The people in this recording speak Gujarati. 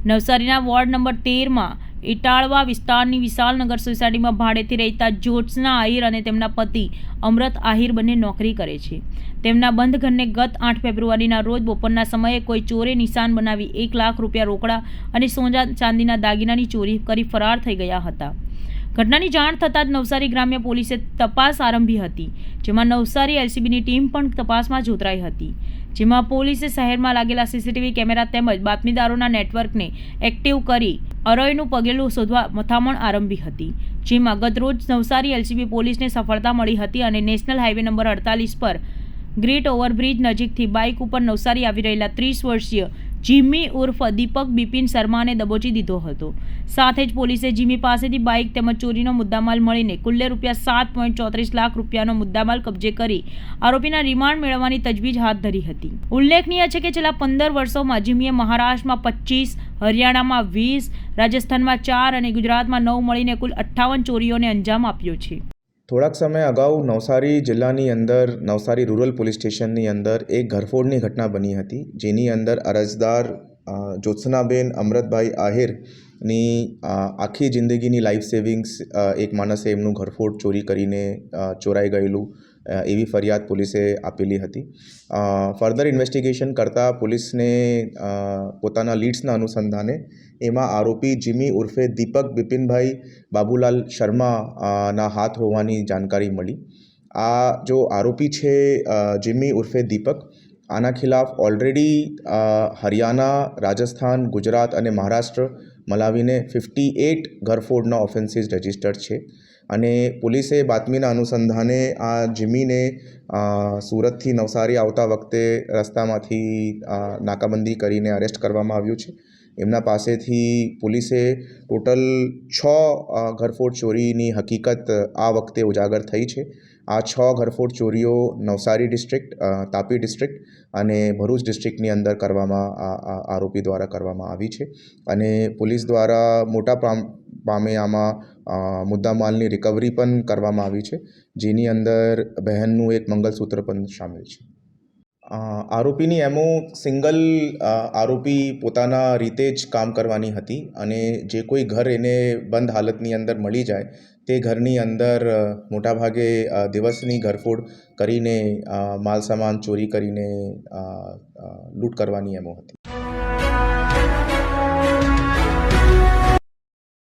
નવસારીના વોર્ડ નંબર 13 માં ઇટાળવા વિસ્તારની વિશાલનગર સોસાયટીમાં ભાડેથી રહેતા જ્યોત્સના આહિર અને તેમના પતિ અમૃત આહિર બંને નોકરી કરે છે. તેમના બંધ ઘરને ગત 8 ફેબ્રુઆરીના રોજ બપોરના સમયે કોઈ ચોરે નિશાન બનાવી 1 લાખ રૂપિયા રોકડા અને સોના ચાંદીના દાગીનાની ચોરી કરી ફરાર થઈ ગયા હતા. ઘટનાની જાણ થતાં જ નવસારી ગ્રામ્ય પોલીસે તપાસ આરંભી હતી, જેમાં નવસારી એલસીબીની ટીમ પણ તપાસમાં જોતરાઈ હતી. જેમાં પોલીસે શહેરમાં લાગેલા સીસીટીવી કેમેરા તેમજ બાતમીદારોના નેટવર્કને એક્ટિવ કરી અરોયનું પગેલું શોધવા મથામણ આરંભી હતી. જેમાં ગતરોજ નવસારી એલસીબી પોલીસને સફળતા મળી હતી અને નેશનલ હાઈવે નંબર 48 પર ગ્રેટ ઓવરબ્રિજ નજીકથી બાઇક ઉપર નવસારી આવી રહેલા 30 વર્ષીય જીમી ઉર્ફ દીપક બિપિન શર્માને દબોચી દીધો હતો. સાથે જ પોલીસે જીમી પાસેથી બાઇક તેમજ ચોરીનો મુદ્દામાલ મળીને કુલ્લે ₹7.34 લાખ રૂપિયાનો મુદ્દામાલ કબજે કરી આરોપીના રિમાન્ડ મેળવવાની તજવીજ હાથ ધરી હતી. ઉલ્લેખનીય છે કે છેલ્લા 15 વર્ષોમાં જીમીએ મહારાષ્ટ્રમાં 25, હરિયાણામાં 20, રાજસ્થાનમાં 4 અને ગુજરાતમાં 9 મળીને કુલ 58 ચોરીઓને અંજામ આપ્યો છે. થોડાક સમય અગાઉ નવસારી જિલ્લાની અંદર નવસારી રૂરલ પોલીસ સ્ટેશનની અંદર એક ઘરફોડની ઘટના બની હતી, જેની અંદર અરજદાર જ્યોત્સનાબેન અમૃતભાઈ આહિરની આખી જિંદગીની લાઈફ સેવિંગ્સ એક માણસે એમનું ઘરફોડ ચોરી કરીને ચોરાઈ ગયેલું એવી ફરિયાદ પોલીસે આપેલી હતી. ફર્ધર ઇન્વેસ્ટિગેશન કરતાં પોલીસને પોતાના લીડ્સના અનુસંધાને એમાં આરોપી જીમી ઉર્ફે દીપક બિપિનભાઈ બાબુલાલ શર્મા ના હાથ હોવાની જાણકારી મળી. આ જો આરોપી છે જીમી ઉર્ફે દીપક, આના ખિલાફ ઓલરેડી હરિયાણા, રાજસ્થાન, ગુજરાત અને મહારાષ્ટ્ર મલાવીને 58 ઘરફોડના ઓફેન્સીસ રજિસ્ટર્ડ છે. અને પોલીસે બાતમીના અનુસંધાને આ જીમીને સુરતથી નવસારી આવતા વખતે રસ્તામાંથી નાકાબંધી કરીને અરેસ્ટ કરવામાં આવ્યું છે. એમના પાસેથી પોલીસે ટોટલ 6 ઘરફોડ ચોરીની હકીકત આ વખતે ઉજાગર થઈ છે. આ 6 ઘરફોડ ચોરીઓ નવસારી ડિસ્ટ્રિક્ટ, તાપી ડિસ્ટ્રિક્ટ અને ભરૂચ ડિસ્ટ્રિક્ટની અંદર આરોપી દ્વારા કરવામાં આવી છે. અને પોલીસ દ્વારા મોટા પામે આમાં મુદ્દામાલની રિકવરી પણ કરવામાં આવી છે, જેની અંદર બહેનનું એક મંગલસૂત્ર પણ સામેલ છે. આરોપીની એમો સિંગલ આરોપી પોતાના રીતે જ કામ કરવાની હતી અને જે કોઈ ઘર એને બંધ હાલતની અંદર મળી જાય તે ઘરની અંદર મોટાભાગે દિવસની ઘરફોડ કરીને માલ સામાન ચોરી કરીને લૂંટ કરવાની એમો હતી.